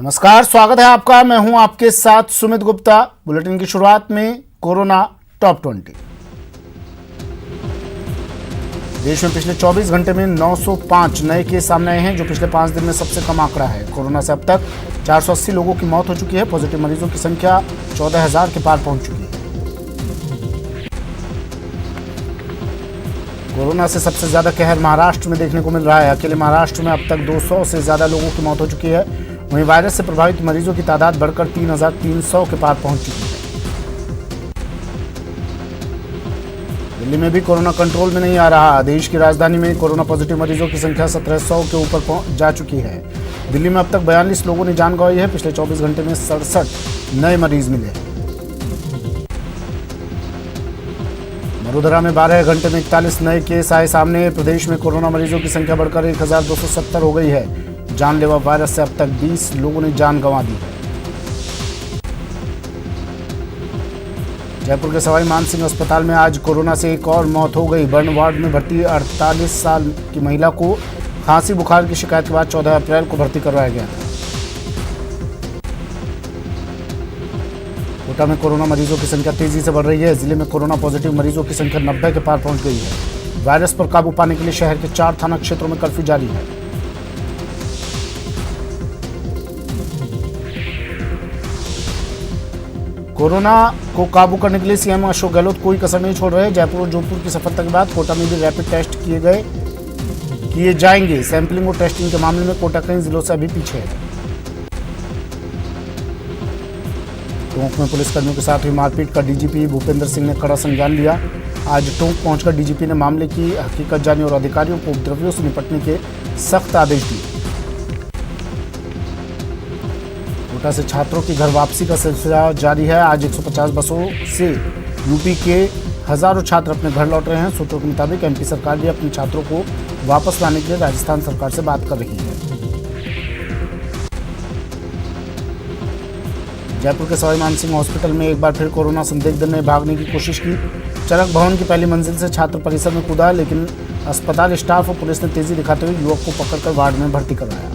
नमस्कार, स्वागत है आपका। मैं हूं आपके साथ सुमित गुप्ता। बुलेटिन की शुरुआत में कोरोना टॉप 20। देश में पिछले 24 घंटे में 905 नए केस सामने आए हैं, जो पिछले 5 दिन में सबसे कम आंकड़ा है। कोरोना से अब तक 480 लोगों की मौत हो चुकी है। पॉजिटिव मरीजों की संख्या 14,000 के पार पहुंच चुकी है। कोरोना से सबसे ज्यादा कहर महाराष्ट्र में देखने को मिल रहा है। अकेले महाराष्ट्र में अब तक 200 से ज्यादा लोगों की मौत हो चुकी है। वहीं वायरस से प्रभावित मरीजों की तादाद बढ़कर 3,300 के पार पहुंच चुकी है। दिल्ली में भी कोरोना कंट्रोल में नहीं आ रहा। देश की राजधानी में कोरोना पॉजिटिव मरीजों की संख्या 1700 के ऊपर जा चुकी है। दिल्ली में अब तक 42 लोगों ने जान गंवाई है। पिछले 24 घंटे में 67 नए मरीज मिले हैं। वडोदरा में 12 घंटे में 41 नए केस आए सामने। प्रदेश में कोरोना मरीजों की संख्या बढ़कर 1,270 हो गई है। जानलेवा वायरस से अब तक 20 लोगों ने जान गंवा दी है। जयपुर के सवाई मानसिंह अस्पताल में आज कोरोना से एक और मौत हो गई। बर्न वार्ड में भर्ती 48 साल की महिला को खांसी बुखार की शिकायत के बाद 14 अप्रैल को भर्ती करवाया गया था। कोटा में कोरोना मरीजों की संख्या तेजी से बढ़ रही है। जिले में कोरोना पॉजिटिव मरीजों की संख्या 90 के पार पहुंच गई है। वायरस पर काबू पाने के लिए शहर के 4 थाना क्षेत्रों में कर्फ्यू जारी है। कोरोना को काबू करने के लिए सीएम अशोक गहलोत कोई कसर नहीं छोड़ रहे। जयपुर और जोधपुर की सफलता के बाद कोटा में भी रैपिड टेस्ट किए जाएंगे। सैंपलिंग और टेस्टिंग के मामले में कोटा कई जिलों से अभी पीछे है। टोंक में पुलिसकर्मियों के साथ हुई मारपीट का डीजीपी भूपेंद्र सिंह ने कड़ा संज्ञान लिया। आज टोंक पहुंचकर डीजीपी ने मामले की हकीकत जानी और अधिकारियों को उपद्रवियों से निपटने के सख्त आदेश दिए। कोटा से छात्रों की घर वापसी का सिलसिला जारी है। आज 150 बसों से यूपी के हजारों छात्र अपने घर लौट रहे हैं। सूत्रों के मुताबिक एमपी सरकार भी अपने छात्रों को वापस लाने के लिए राजस्थान सरकार से बात कर रही है। जयपुर के सवाई मानसिंह हॉस्पिटल में एक बार फिर कोरोना संदिग्ध ने भागने की कोशिश की। चरक भवन की पहली मंजिल से छात्र परिसर में कूदा, लेकिन अस्पताल स्टाफ और पुलिस ने तेजी दिखाते हुए युवक को पकड़कर वार्ड में भर्ती करवाया।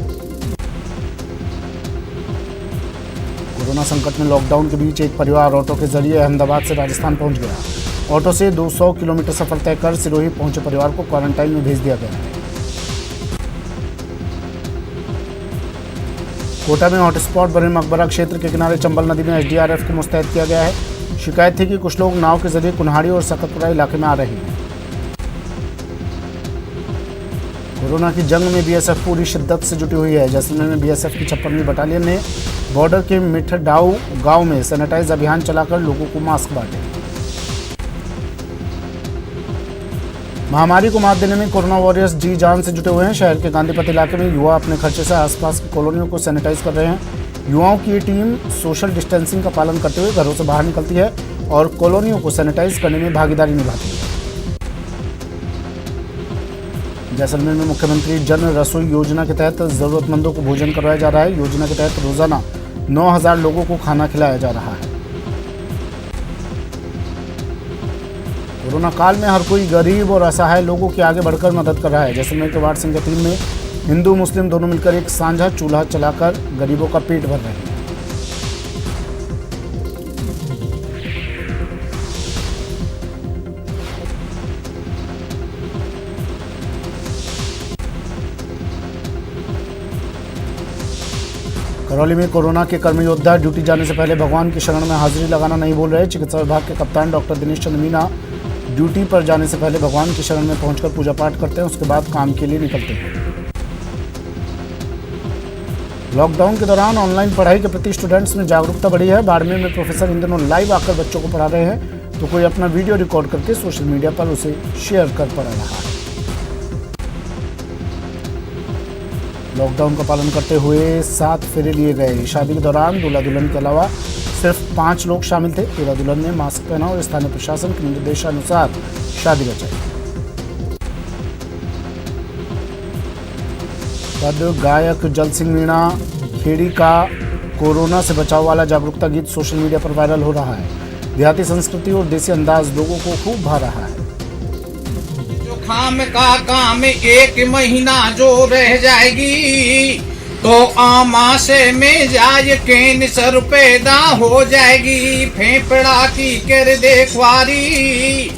कोरोना संकट में लॉकडाउन के बीच एक परिवार ऑटो के जरिए अहमदाबाद से राजस्थान पहुंच गया। ऑटो से 200 किलोमीटर सफर तय कर सिरोही पहुंचे परिवार को क्वारंटाइन में भेज दिया गया है। कोटा में हॉटस्पॉट बने मकबरा क्षेत्र के किनारे चंबल नदी में एसडीआरएफ को मुस्तैद किया गया है। शिकायत थी कि कुछ लोग नाव के जरिए कुन्हाड़ी और सकतपुरा इलाके में आ रहे हैं। कोरोना की जंग में बीएसएफ पूरी शिद्दत से जुटी हुई है। जैसलमेर में बीएसएफ की 56वीं बटालियन ने बॉर्डर के मिठडाऊ गांव में सैनिटाइज अभियान चलाकर लोगों को मास्क बांटे। महामारी को मात देने में कोरोना वॉरियर्स जी जान से जुटे हुए हैं। शहर के गांधीपथ इलाके में युवा अपने खर्चे से आसपास की कॉलोनियों को सैनिटाइज कर रहे हैं। युवाओं की ये टीम सोशल डिस्टेंसिंग का पालन करते हुए घरों से बाहर निकलती है और कॉलोनियों को सैनिटाइज करने में भागीदारी निभाती है। जैसलमेर में मुख्यमंत्री जन रसोई योजना के तहत जरूरतमंदों को भोजन करवाया जा रहा है। योजना के तहत रोजाना 9,000 लोगों को खाना खिलाया जा रहा है। कोरोना काल में हर कोई गरीब और असहाय लोगों की आगे बढ़कर मदद कर रहा है। जैसलमेर के वार्ड संख्या 3 में हिंदू मुस्लिम दोनों मिलकर एक साझा चूल्हा चलाकर गरीबों का पेट भर रहे हैं। करौली में कोरोना के कर्मयोद्धा ड्यूटी जाने से पहले भगवान की शरण में हाजिरी लगाना नहीं भूल रहे। चिकित्सा विभाग के कप्तान डॉक्टर दिनेश चंद्र मीना ड्यूटी पर जाने से पहले भगवान की शरण में पहुंचकर पूजा पाठ करते हैं, उसके बाद काम के लिए निकलते हैं। लॉकडाउन के दौरान ऑनलाइन पढ़ाई के प्रति स्टूडेंट्स में जागरूकता बढ़ी है। बाड़मेर में प्रोफेसर इन दिनों लाइव आकर बच्चों को पढ़ा रहे हैं, तो कोई अपना वीडियो रिकॉर्ड करके सोशल मीडिया पर उसे शेयर कर पढ़ा रहा है। लॉकडाउन का पालन करते हुए 7 फेरे लिए गए। शादी के दौरान दूल्हा दुल्हन के अलावा सिर्फ 5 लोग शामिल थे। दूल्हा दुल्हन ने मास्क पहना और स्थानीय प्रशासन के निर्देशानुसार शादी रचाई। पद गायक जल सिंह मीणा खेड़ी का कोरोना से बचाव वाला जागरूकता गीत सोशल मीडिया पर वायरल हो रहा है। देहाती संस्कृति और देसी अंदाज लोगों को खूब भा रहा है। खाम का काम 1 महीना जो रह जाएगी, तो आमाशय में जाए कैंसर पैदा हो जाएगी, फेफड़ा की कर देखवारी,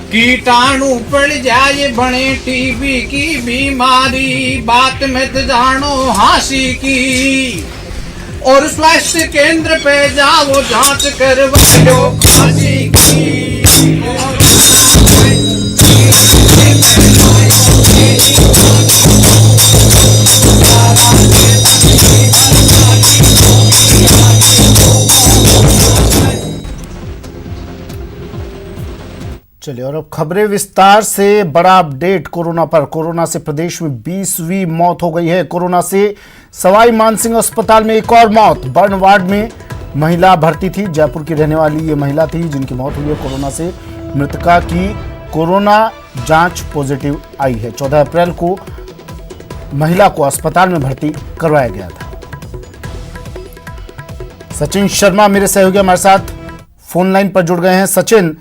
कीटाणु पड़ जाए बने टीबी की बीमारी, बात में तो जानो हासी की, और स्वास्थ्य केंद्र पे जाओ जांच करवाओ खांसी की। चलिए और अब खबरें विस्तार से। बड़ा अपडेट कोरोना पर। कोरोना से प्रदेश में 20वीं मौत हो गई है। कोरोना से सवाई मानसिंह अस्पताल में एक और मौत। बर्न वार्ड में महिला भर्ती थी। जयपुर की रहने वाली ये महिला थी जिनकी मौत हुई है कोरोना से। मृतका की कोरोना जांच पॉजिटिव आई है। 14 अप्रैल को महिला को अस्पताल में भर्ती करवाया गया था। सचिन शर्मा मेरे सहयोगी हमारे साथ फोन लाइन पर जुड़ गए हैं। सचिन,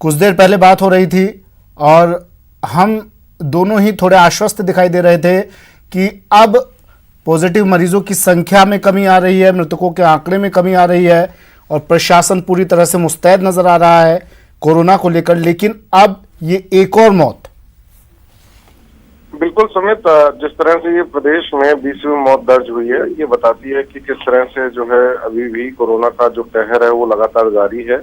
कुछ देर पहले बात हो रही थी और हम दोनों ही थोड़े आश्वस्त दिखाई दे रहे थे कि अब पॉजिटिव मरीजों की संख्या में कमी आ रही है, मृतकों के आंकड़े में कमी आ रही है और प्रशासन पूरी तरह से मुस्तैद नजर आ रहा है कोरोना को लेकर। लेकिन अब ये एक और मौत। बिल्कुल सुमित, जिस तरह से ये प्रदेश में 20वीं मौत दर्ज हुई है, ये बताती है कि किस तरह से जो है अभी भी कोरोना का जो कहर है वो लगातार जारी है।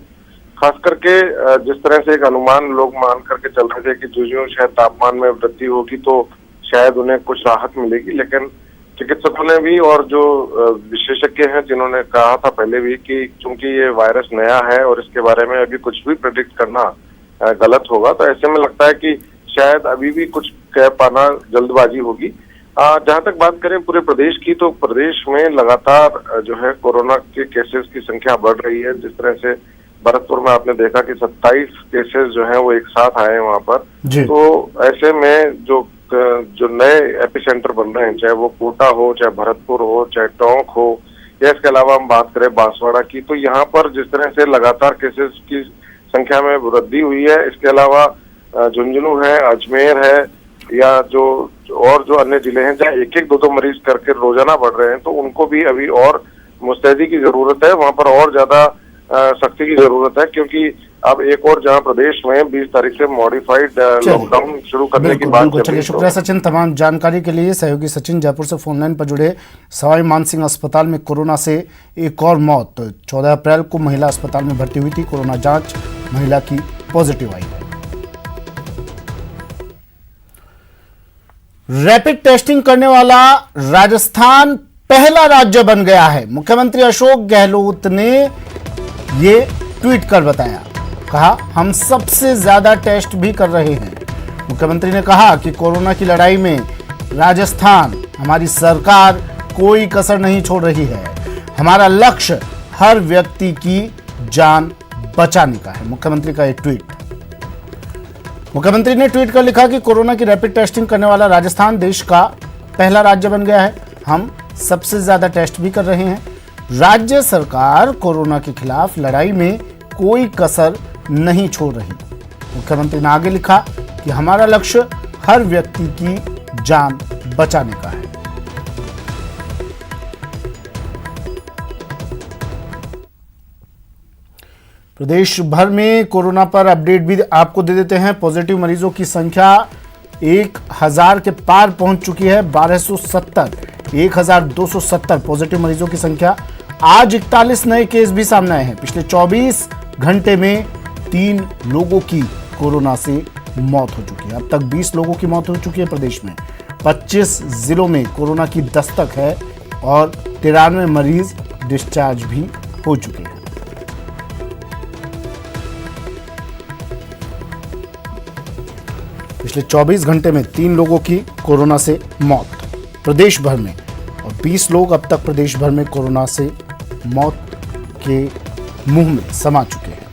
खास करके जिस तरह से एक अनुमान लोग मान करके चल रहे थे कि जो शायद तापमान में वृद्धि होगी तो शायद उन्हें कुछ राहत मिलेगी, लेकिन चिकित्सकों ने भी और जो विशेषज्ञ हैं जिन्होंने कहा था पहले भी कि चूंकि ये वायरस नया है और इसके बारे में अभी कुछ भी प्रेडिक्ट करना गलत होगा, तो ऐसे में लगता है कि शायद अभी भी कुछ कह पाना जल्दबाजी होगी। जहां तक बात करें पूरे प्रदेश की, तो प्रदेश में लगातार जो है कोरोना के केसेस की संख्या बढ़ रही है। जिस तरह से भरतपुर में आपने देखा कि 27 केसेस जो हैं वो एक साथ आए वहां पर, तो ऐसे में जो नए एपिसेंटर बन रहे हैं, चाहे वो कोटा हो, चाहे भरतपुर हो, चाहे टोंक हो, या इसके अलावा हम बात करें बांसवाड़ा की, तो यहाँ पर जिस तरह से लगातार केसेस की संख्या में वृद्धि हुई है। इसके अलावा झुंझुनू है, अजमेर है, या जो अन्य जिले हैं जहाँ एक दो मरीज करके रोजाना बढ़ रहे हैं, तो उनको भी अभी और मुस्तैदी की जरूरत है। वहां पर और ज्यादा सख्ती की जरूरत है, क्योंकि अब एक और जहां प्रदेश में 20 तारीख से मॉडिफाइड लॉकडाउन शुरू करने की बात चल रही है। शुक्रिया सचिन तमाम जानकारी के लिए। सहयोगी सचिन जयपुर से फोन लाइन पर जुड़े। सवाई मानसिंह अस्पताल में कोरोना से एक और मौत। 14 अप्रैल को महिला अस्पताल में भर्ती हुई थी। कोरोना जांच महिला की पॉजिटिव आई है। रैपिड टेस्टिंग करने वाला राजस्थान पहला राज्य बन गया है। मुख्यमंत्री अशोक गहलोत ने ये ट्वीट कर बताया। कहा, हम सबसे ज्यादा टेस्ट भी कर रहे हैं। मुख्यमंत्री ने कहा कि कोरोना की लड़ाई में राजस्थान, हमारी सरकार कोई कसर नहीं छोड़ रही है। हमारा लक्ष्य हर व्यक्ति की जान बचाने का है। मुख्यमंत्री का ये ट्वीट। मुख्यमंत्री ने ट्वीट कर लिखा कि कोरोना की रैपिड टेस्टिंग करने वाला राजस्थान देश का पहला राज्य बन गया है। हम सबसे ज्यादा टेस्ट भी कर रहे हैं। राज्य सरकार कोरोना के खिलाफ लड़ाई में कोई कसर नहीं छोड़ रही। मुख्यमंत्री ने आगे लिखा कि हमारा लक्ष्य हर व्यक्ति की जान बचाने का है। प्रदेश भर में कोरोना पर अपडेट भी आपको दे देते हैं। पॉजिटिव मरीजों की संख्या 1000 के पार पहुंच चुकी है। 1270 पॉजिटिव मरीजों की संख्या। आज 41 नए केस भी सामने आए हैं। पिछले 24 घंटे में 3 लोगों की कोरोना से मौत हो चुकी है। अब तक 20 लोगों की मौत हो चुकी है प्रदेश में। 25 जिलों में कोरोना की दस्तक है और 93 मरीज डिस्चार्ज भी हो चुके हैं। पिछले 24 घंटे में 3 लोगों की कोरोना से मौत प्रदेश भर में, और 20 लोग अब तक प्रदेश भर में कोरोना से मौत के मुंह में समा चुके हैं।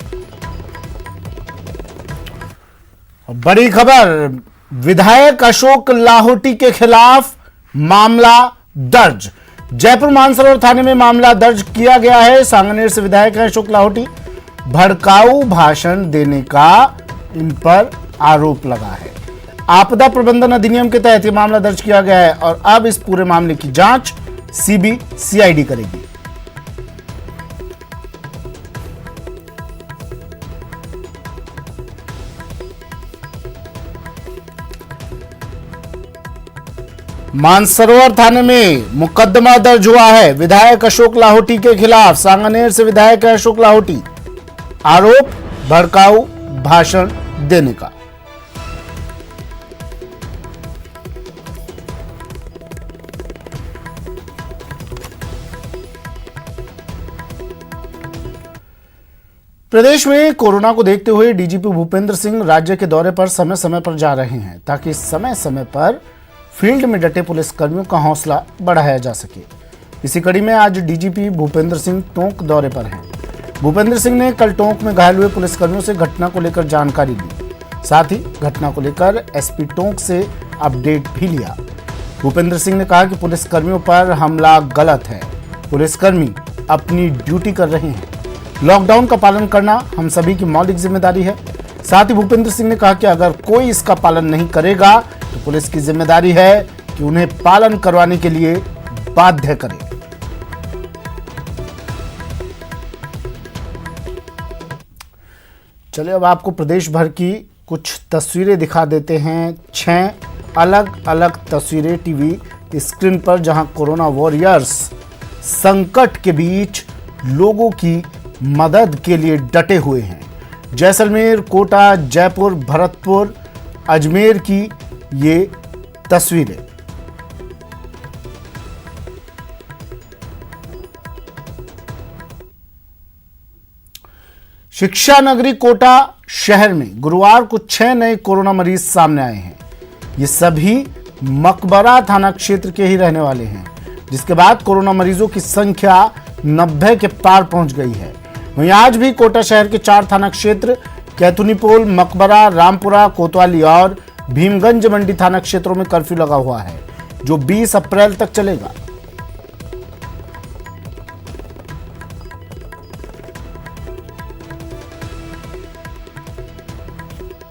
और बड़ी खबर, विधायक अशोक लाहोटी के खिलाफ मामला दर्ज। जयपुर मानसरोवर थाने में मामला दर्ज किया गया है। सांगनेर से विधायक है अशोक लाहोटी। भड़काऊ भाषण देने का इन पर आरोप लगा है। आपदा प्रबंधन अधिनियम के तहत यह मामला दर्ज किया गया है और अब इस पूरे मामले की जांच सीबीसीआईडी करेगी। मानसरोवर थाने में मुकदमा दर्ज हुआ है विधायक अशोक लाहोटी के खिलाफ। सांगनेर से विधायक अशोक लाहोटी, आरोप भड़काऊ भाषण देने का। प्रदेश में कोरोना को देखते हुए डीजीपी भूपेंद्र सिंह राज्य के दौरे पर समय समय पर जा रहे हैं ताकि समय समय पर फील्ड में डटे पुलिसकर्मियों का हौसला बढ़ाया जा सके। इसी कड़ी में आज डीजीपी भूपेंद्र सिंह टोंक दौरे पर हैं। भूपेंद्र सिंह ने कल टोंक में घायल हुए पुलिसकर्मियों से घटना को लेकर जानकारी ली, साथ ही घटना को लेकर एसपी टोंक से अपडेट भी लिया। भूपेंद्र सिंह ने कहा कि पुलिसकर्मियों पर हमला गलत है, पुलिसकर्मी अपनी ड्यूटी कर रहे हैं, लॉकडाउन का पालन करना हम सभी की मौलिक जिम्मेदारी है। साथ ही भूपेंद्र सिंह ने कहा कि अगर कोई इसका पालन नहीं करेगा तो पुलिस की जिम्मेदारी है कि उन्हें पालन करवाने के लिए बाध्य करे। चलिए अब आपको प्रदेश भर की कुछ तस्वीरें दिखा देते हैं। 6 अलग अलग तस्वीरें टीवी स्क्रीन पर, जहां कोरोना वॉरियर्स संकट के बीच लोगों की मदद के लिए डटे हुए हैं। जैसलमेर, कोटा, जयपुर, भरतपुर, अजमेर की ये तस्वीरें। शिक्षा नगरी कोटा शहर में गुरुवार को 6 नए कोरोना मरीज सामने आए हैं। ये सभी मकबरा थाना क्षेत्र के ही रहने वाले हैं, जिसके बाद कोरोना मरीजों की संख्या 90 के पार पहुंच गई है। वहीं आज भी कोटा शहर के 4 थाना क्षेत्र कैथुनीपोल, मकबरा, रामपुरा, कोतवाली और भीमगंज मंडी थाना क्षेत्रों में कर्फ्यू लगा हुआ है, जो 20 अप्रैल तक चलेगा।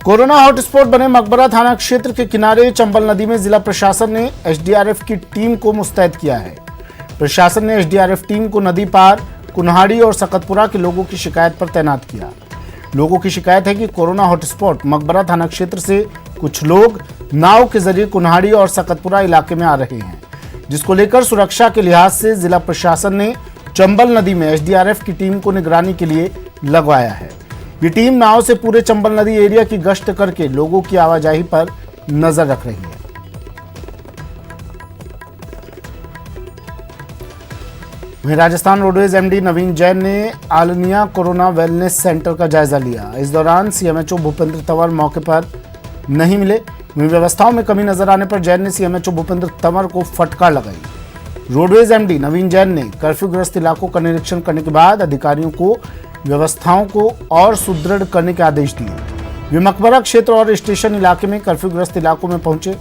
कोरोना हॉटस्पॉट बने मकबरा थाना क्षेत्र के किनारे चंबल नदी में जिला प्रशासन ने एसडीआरएफ की टीम को मुस्तैद किया है। प्रशासन ने एसडीआरएफ टीम को नदी पार कुन्हाड़ी और सकतपुरा के लोगों की शिकायत पर तैनात किया। लोगों की शिकायत है कि कोरोना हॉटस्पॉट मकबरा थाना क्षेत्र से कुछ लोग नाव के जरिए कुन्हाड़ी और सकतपुरा इलाके में आ रहे हैं, जिसको लेकर सुरक्षा के लिहाज से जिला प्रशासन ने चंबल नदी में एसडीआरएफ की टीम को निगरानी के लिए लगवाया है। ये टीम नाव से पूरे चंबल नदी एरिया की गश्त करके लोगों की आवाजाही पर नजर रख रही है। वहीं राजस्थान रोडवेज एमडी नवीन जैन ने आलनिया कोरोना वेलनेस सेंटर का जायजा लिया। इस दौरान सीएमएचओ भूपेंद्र तंवर मौके पर नहीं मिले। वहीं व्यवस्थाओं में कमी नजर आने पर जैन ने सीएमएचओ भूपेंद्र तंवर को फटकार लगाई। रोडवेज एमडी नवीन जैन ने कर्फ्यूग्रस्त इलाकों का निरीक्षण करने के बाद अधिकारियों को व्यवस्थाओं को और सुदृढ़ करने के आदेश दिए। वे मकबरा क्षेत्र और स्टेशन इलाके में कर्फ्यूग्रस्त इलाकों में पहुंचे।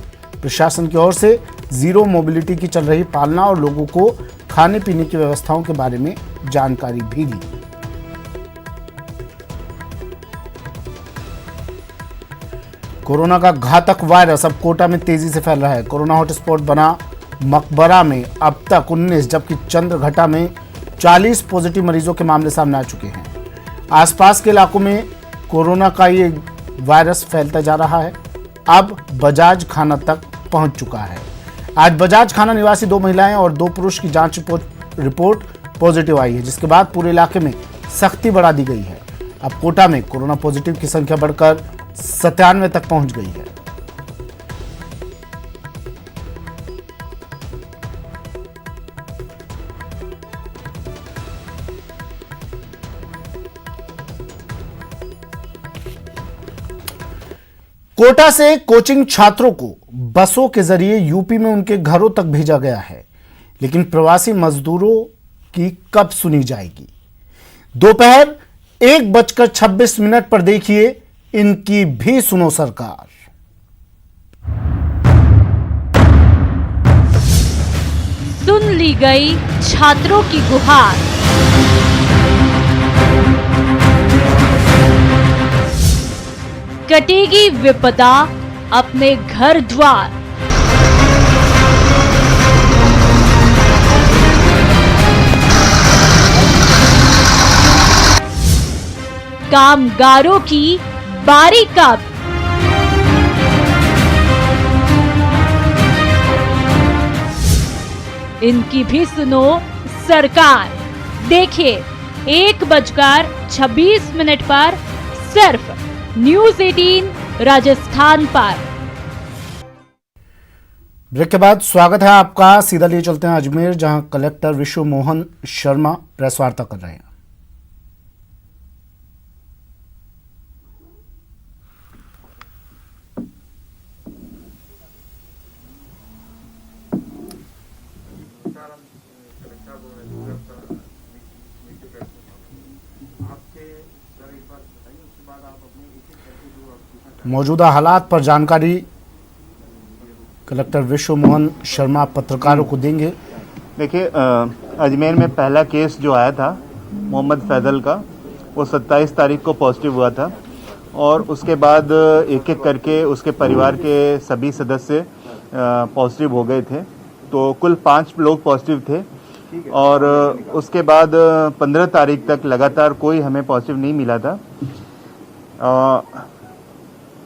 प्रशासन की ओर से जीरो मोबिलिटी की चल रही पालना और लोगों को खाने पीने की व्यवस्थाओं के बारे में जानकारी भी दी। कोरोना का घातक वायरस अब कोटा में तेजी से फैल रहा है। कोरोना हॉटस्पॉट बना मकबरा में अब तक 19 जबकि चंद्रघटा में 40 पॉजिटिव मरीजों के मामले सामने आ चुके हैं। आसपास के इलाकों में कोरोना का ये वायरस फैलता जा रहा है, अब बजाज खाना तक पहुंच चुका है। आज बजाज खाना निवासी 2 महिलाएं और 2 पुरुष की जांच रिपोर्ट पॉजिटिव आई है, जिसके बाद पूरे इलाके में सख्ती बढ़ा दी गई है। अब कोटा में कोरोना पॉजिटिव की संख्या बढ़कर 97 तक पहुंच गई है। कोटा से कोचिंग छात्रों को बसों के जरिए यूपी में उनके घरों तक भेजा गया है, लेकिन प्रवासी मजदूरों की कब सुनी जाएगी? दोपहर 1:26 पर देखिए इनकी भी सुनो सरकार। सुन ली गई छात्रों की गुहार। कटेगी विपदा अपने घर द्वार। कामगारों की बारी कब? इनकी भी सुनो सरकार। देखिए 1:26 पर सिर्फ न्यूज़ 18 राजस्थान पर। ब्रेक के बाद स्वागत है आपका। सीधा लिए चलते हैं अजमेर, जहां कलेक्टर विश्व मोहन शर्मा प्रेस वार्ता कर रहे हैं। मौजूदा हालात पर जानकारी कलेक्टर विश्व मोहन शर्मा पत्रकारों को देंगे। देखिए, अजमेर में पहला केस जो आया था मोहम्मद फैजल का, वो 27 तारीख को पॉजिटिव हुआ था और उसके बाद एक एक करके उसके परिवार के सभी सदस्य पॉजिटिव हो गए थे। तो कुल 5 लोग पॉजिटिव थे और उसके बाद 15 तारीख तक लगातार कोई हमें पॉजिटिव नहीं मिला था।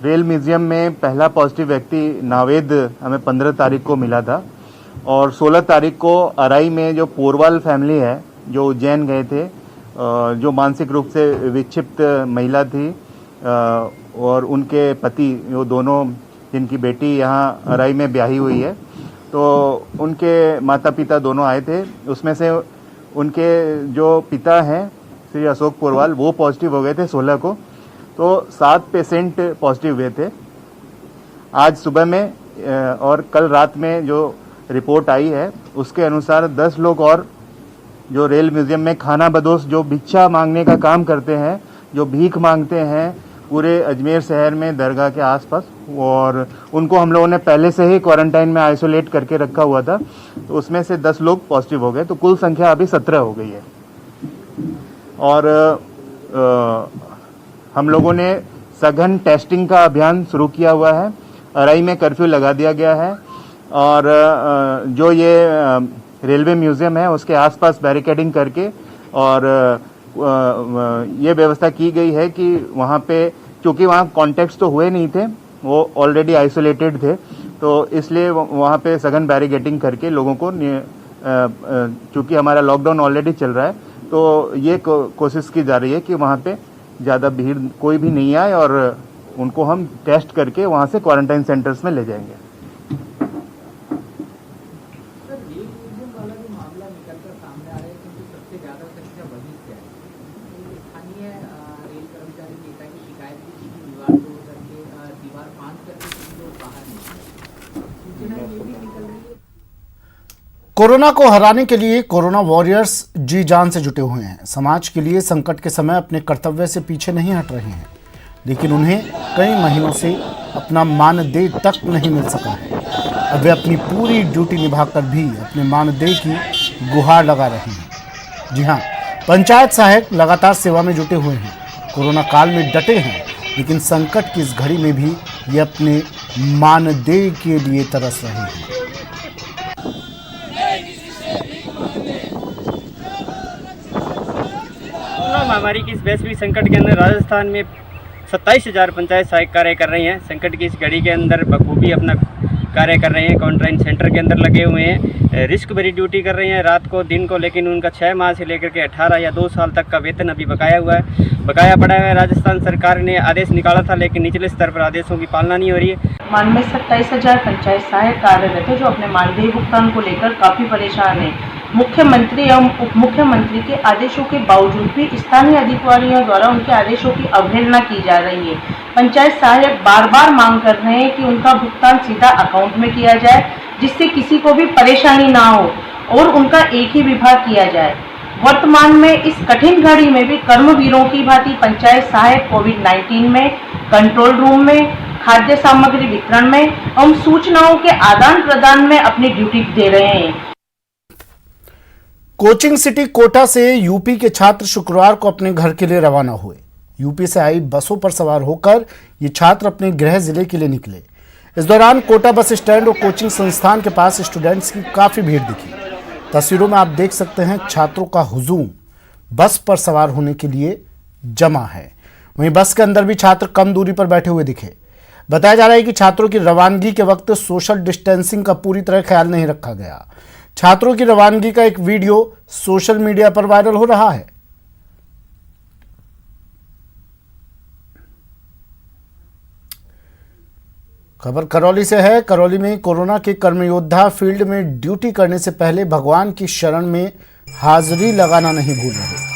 रेल म्यूजियम में पहला पॉजिटिव व्यक्ति नावेद हमें 15 तारीख को मिला था और 16 तारीख को अराई में जो पोरवाल फैमिली है जो उज्जैन गए थे, जो मानसिक रूप से विक्षिप्त महिला थी और उनके पति, वो दोनों जिनकी बेटी यहाँ अराई में ब्याही हुई है, तो उनके माता पिता दोनों आए थे। उसमें से उनके जो पिता हैं श्री अशोक पोरवाल, वो पॉजिटिव हो गए थे 16 को। तो 7 पेशेंट पॉजिटिव हुए थे आज सुबह में और कल रात में जो रिपोर्ट आई है उसके अनुसार 10 लोग और जो रेल म्यूजियम में खाना बदोश जो भिक्षा मांगने का काम करते हैं, जो भीख मांगते हैं पूरे अजमेर शहर में दरगाह के आसपास, और उनको हम लोगों ने पहले से ही क्वारंटाइन में आइसोलेट करके रखा हुआ था। तो उसमें से 10 लोग पॉजिटिव हो गए, तो कुल संख्या अभी 17 हो गई है। और हम लोगों ने सघन टेस्टिंग का अभियान शुरू किया हुआ है। अराई में कर्फ्यू लगा दिया गया है और जो ये रेलवे म्यूजियम है उसके आसपास बैरिकेडिंग करके और ये व्यवस्था की गई है कि वहाँ पे, क्योंकि वहाँ कॉन्टेक्ट्स तो हुए नहीं थे, वो ऑलरेडी आइसोलेटेड थे, तो इसलिए वहाँ पे सघन बैरिकेडिंग करके लोगों को, चूँकि हमारा लॉकडाउन ऑलरेडी चल रहा है, तो ये कोशिश की जा रही है कि वहाँ पे ज़्यादा भीड़ कोई भी नहीं आए और उनको हम टेस्ट करके वहाँ से क्वारंटाइन सेंटर्स में ले जाएंगे। सर, ये वाला जो मामला निकलकर सामने आ रहा है, क्योंकि सबसे ज़्यादा संख्या वहीं से है। स्थानीय रेल कर्मचारी नेता की शिकायत भी थी कि दीवार फांद करके कुछ लोग बाहर निकले। सूचना ये भी निकल रही है। कोरोना को हराने के लिए कोरोना वॉरियर्स जी जान से जुटे हुए हैं। समाज के लिए संकट के समय अपने कर्तव्य से पीछे नहीं हट रहे हैं, लेकिन उन्हें कई महीनों से अपना मानदेय तक नहीं मिल सका है। अब वे अपनी पूरी ड्यूटी निभाकर भी अपने मानदेय की गुहार लगा रहे हैं। जी हाँ, पंचायत सहायक लगातार सेवा में जुटे हुए हैं, कोरोना काल में डटे हैं, लेकिन संकट की इस घड़ी में भी ये अपने मानदेय के लिए तरस रहे हैं। महामारी की इस वैश्विक संकट के अंदर राजस्थान में 27,000 पंचायत सहायक कार्य कर रही हैं। संकट की इस घड़ी के अंदर बखूबी अपना कार्य कर रहे हैं, क्वारंटाइन सेंटर के अंदर लगे हुए हैं, रिस्क भरी ड्यूटी कर रहे हैं रात को दिन को, लेकिन उनका 6 माह से लेकर के 18 या 2 साल तक का वेतन अभी बकाया पड़ा है। राजस्थान सरकार ने आदेश निकाला था, लेकिन निचले स्तर पर आदेशों की पालना नहीं हो रही है। मान में 27,000 पंचायत सहायक कार्यरत है जो अपने मानदेय भुगतान को लेकर काफी परेशान है। मुख्यमंत्री एवं उप मुख्यमंत्री के आदेशों के बावजूद भी स्थानीय अधिकारियों द्वारा उनके आदेशों की अवहेलना की जा रही है। पंचायत सहायक बार बार मांग कर रहे हैं कि उनका भुगतान सीधा अकाउंट में किया जाए, जिससे किसी को भी परेशानी ना हो और उनका एक ही विभाग किया जाए। वर्तमान में इस कठिन घड़ी में भी कर्मवीरों की भांति पंचायत सहायक कोविड-19 में, कंट्रोल रूम में, खाद्य सामग्री वितरण में एवं सूचनाओं के आदान प्रदान में अपनी ड्यूटी दे रहे हैं। कोचिंग सिटी कोटा से यूपी के छात्र शुक्रवार को अपने घर के लिए रवाना हुए। यूपी से आई बसों पर सवार होकर ये छात्र अपने गृह जिले के लिए निकले। इस दौरान कोटा बस स्टैंड और कोचिंग संस्थान के पास स्टूडेंट्स की काफी भीड़ दिखी। तस्वीरों में आप देख सकते हैं छात्रों का हुजूम बस पर सवार होने के लिए जमा है। वहीं बस के अंदर भी छात्र कम दूरी पर बैठे हुए दिखे। बताया जा रहा है कि छात्रों की रवानगी के वक्त सोशल डिस्टेंसिंग का पूरी तरह ख्याल नहीं रखा गया। छात्रों की रवानगी का एक वीडियो सोशल मीडिया पर वायरल हो रहा है। खबर करौली से है। करौली में कोरोना के कर्मयोद्धा फील्ड में ड्यूटी करने से पहले भगवान की शरण में हाजिरी लगाना नहीं भूल रहे।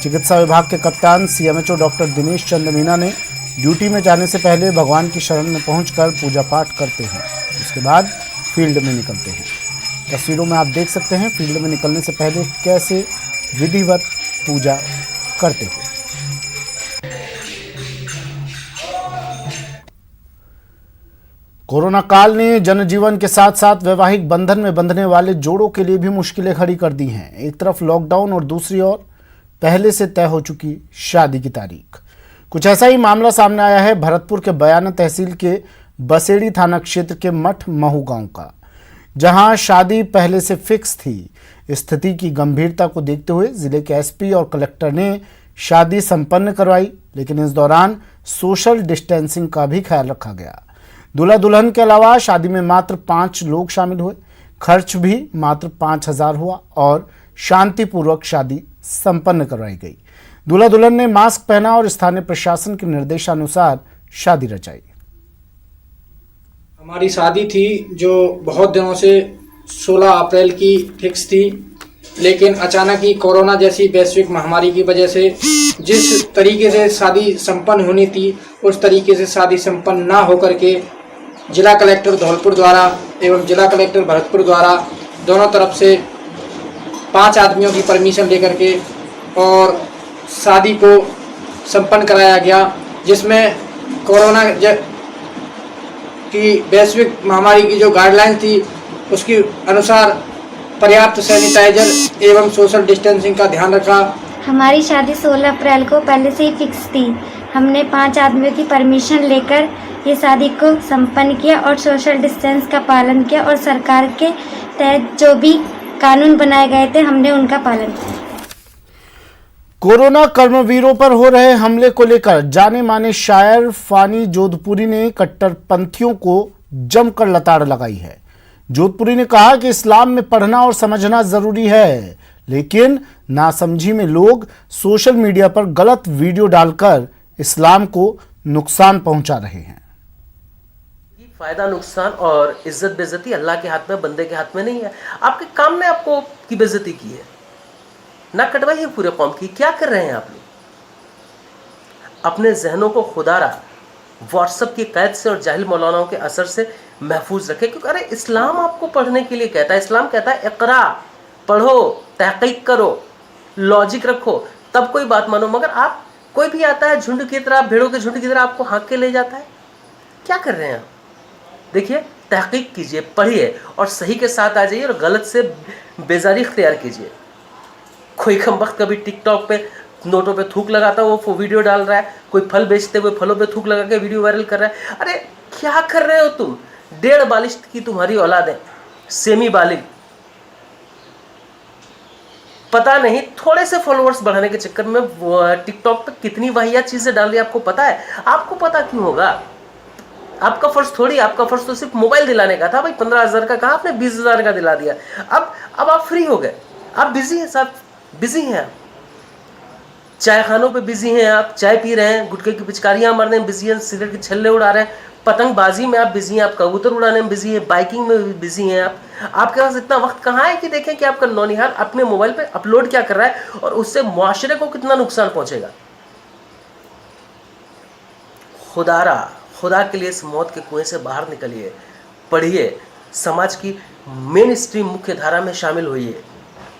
चिकित्सा विभाग के कप्तान सीएमएचओ डॉक्टर दिनेश चंद्र मीना ने ड्यूटी में जाने से पहले भगवान की शरण में पहुंचकर पूजा पाठ करते हैं, उसके बाद फील्ड में निकलते हैं। तस्वीरों में आप देख सकते हैं फील्ड में निकलने से पहले कैसे विधिवत पूजा करते हैं। कोरोना काल ने जनजीवन के साथ साथ वैवाहिक बंधन में बंधने वाले जोड़ों के लिए भी मुश्किलें खड़ी कर दी हैं। एक तरफ लॉकडाउन और दूसरी ओर पहले से तय हो चुकी शादी की तारीख। कुछ ऐसा ही मामला सामने आया है भरतपुर के बयाना तहसील के बसेड़ी थाना क्षेत्र के मठ महू गांव का, जहां शादी पहले से फिक्स थी। स्थिति की गंभीरता को देखते हुए जिले के एसपी और कलेक्टर ने शादी संपन्न करवाई, लेकिन इस दौरान सोशल डिस्टेंसिंग का भी ख्याल रखा गया। दूल्हा दुल्हन के अलावा शादी में मात्र 5 लोग शामिल हुए। खर्च भी मात्र 5,000 हुआ और शांतिपूर्वक शादी संपन्न करवाई गई। दूल्हा दुल्हन ने मास्क पहना और स्थानीय प्रशासन के निर्देशानुसार शादी रचाई। हमारी शादी थी जो बहुत दिनों से 16 अप्रैल की फिक्स थी, लेकिन अचानक ही कोरोना जैसी वैश्विक महामारी की वजह से जिस तरीके से शादी संपन्न होनी थी उस तरीके से शादी संपन्न ना होकर के जिला कलेक्टर धौलपुर द्वारा एवं जिला कलेक्टर भरतपुर द्वारा दोनों तरफ से 5 आदमियों की परमिशन लेकर के और शादी को संपन्न कराया गया, जिसमें कोरोना की वैश्विक महामारी की जो गाइडलाइन थी उसके अनुसार पर्याप्त सैनिटाइजर एवं सोशल डिस्टेंसिंग का ध्यान रखा। हमारी शादी 16 अप्रैल को पहले से ही फिक्स थी। हमने 5 आदमियों की परमिशन लेकर ये शादी को संपन्न किया और सोशल डिस्टेंस का पालन किया और सरकार के तहत जो भी कानून बनाए गए थे हमने उनका पालन किया। कोरोना कर्मवीरों पर हो रहे हमले को लेकर जाने माने शायर फानी जोधपुरी ने कट्टरपंथियों को जमकर लताड़ लगाई है। जोधपुरी ने कहा कि इस्लाम में पढ़ना और समझना जरूरी है, लेकिन नासमझी में लोग सोशल मीडिया पर गलत वीडियो डालकर इस्लाम को नुकसान पहुंचा रहे हैं। फायदा नुकसान और इज्जत बेइज्जती अल्लाह के हाथ में, बंदे के हाथ में नहीं है। आपके काम ने आपको की बेइज्जती की है, ना कटवाई है पूरे कौम की। क्या कर रहे हैं आप लोग? अपने जहनों को खुदारा व्हाट्सएप की कैद से और जाहिल मौलानाओं के असर से महफूज रखें, क्योंकि अरे इस्लाम आपको पढ़ने के लिए कहता है। इस्लाम कहता है इक़रा, पढ़ो, तहक़ीक़ करो, लॉजिक रखो, तब कोई बात मानो। मगर आप, कोई भी आता है झुंड की तरह, भेड़ों के झुंड की तरह आपको हाँक के ले जाता है। क्या कर रहे हैं आप? देखिए, तहक़ीक़ कीजिए, पढ़िए और सही के साथ आ जाइए और गलत से बेजारी इख्तियार कीजिए। कोई कमबख्त कभी टिकटॉक पे नोटों पे थूक लगाता है, वो वीडियो डाल रहा है। कोई फल बेचते हुए फलों पे थूक लगा के वीडियो वायरल कर रहा है। अरे क्या कर रहे हो तुम? 1.5 बालिश की तुम्हारी औलाद है, सेमी बालिग। पता नहीं थोड़े से फॉलोअर्स बढ़ाने के चक्कर में टिकटॉक पे कितनी वाहियात चीजें डाल रही है, आपको पता है? आपको पता क्यों होगा? आपका फर्ज थोड़ी, आपका फर्ज तो सिर्फ मोबाइल दिलाने का था। भाई 15,000 का कहा, आपने 20,000 का दिला दिया। अब आप फ्री हो गए, आप बिजी हैं, सब बिजी हैं। आप चाय खानों पे बिजी हैं, आप चाय पी रहे हैं, गुटखे की पिचकारियां मारने में बिजी हैं, सिगरेट के छल्ले उड़ा रहे हैं, पतंगबाजी में आप बिजी हैं, आप कबूतर उड़ाने में बिजी हैं, बाइकिंग में बिजी हैं। आपके पास इतना वक्त कहाँ है कि देखें कि आपका नौनिहाल अपने मोबाइल पे अपलोड क्या कर रहा है और उससे मुआशरे को कितना नुकसान पहुंचेगा। खुदा के लिए इस मौत के कुएं से बाहर निकलिए, पढ़िए, समाज की मेन स्ट्रीम मुख्य धारा में शामिल होइए,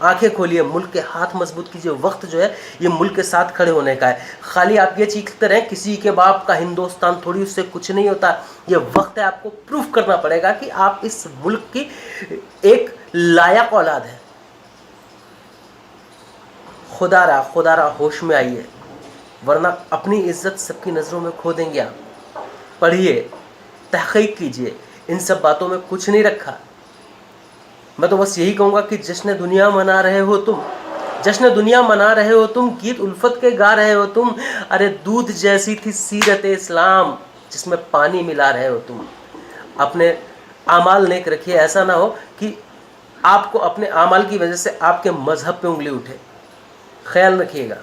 आंखें खोलिए, मुल्क के हाथ मजबूत कीजिए। वक्त जो है ये मुल्क के साथ खड़े होने का है। खाली आप ये चीखते रहें किसी के बाप का हिंदुस्तान थोड़ी, उससे कुछ नहीं होता। ये वक्त है आपको प्रूफ करना पड़ेगा कि आप इस मुल्क की एक लायक औलाद है। खुदारा होश में आइए, वरना अपनी इज्जत सबकी नज़रों में खो देंगे आप। पढ़िए, तहक़ीक़ कीजिए, इन सब बातों में कुछ नहीं रखा। मैं तो बस यही कहूँगा कि जश्न दुनिया मना रहे हो तुम, जश्न दुनिया मना रहे हो तुम, गीत उल्फत के गा रहे हो तुम। अरे दूध जैसी थी सीरत इस्लाम जिसमें पानी मिला रहे हो तुम। अपने आमाल नेक रखिए, ऐसा ना हो कि आपको अपने आमाल की वजह से आपके मजहब पे उंगली उठे। ख्याल रखिएगा।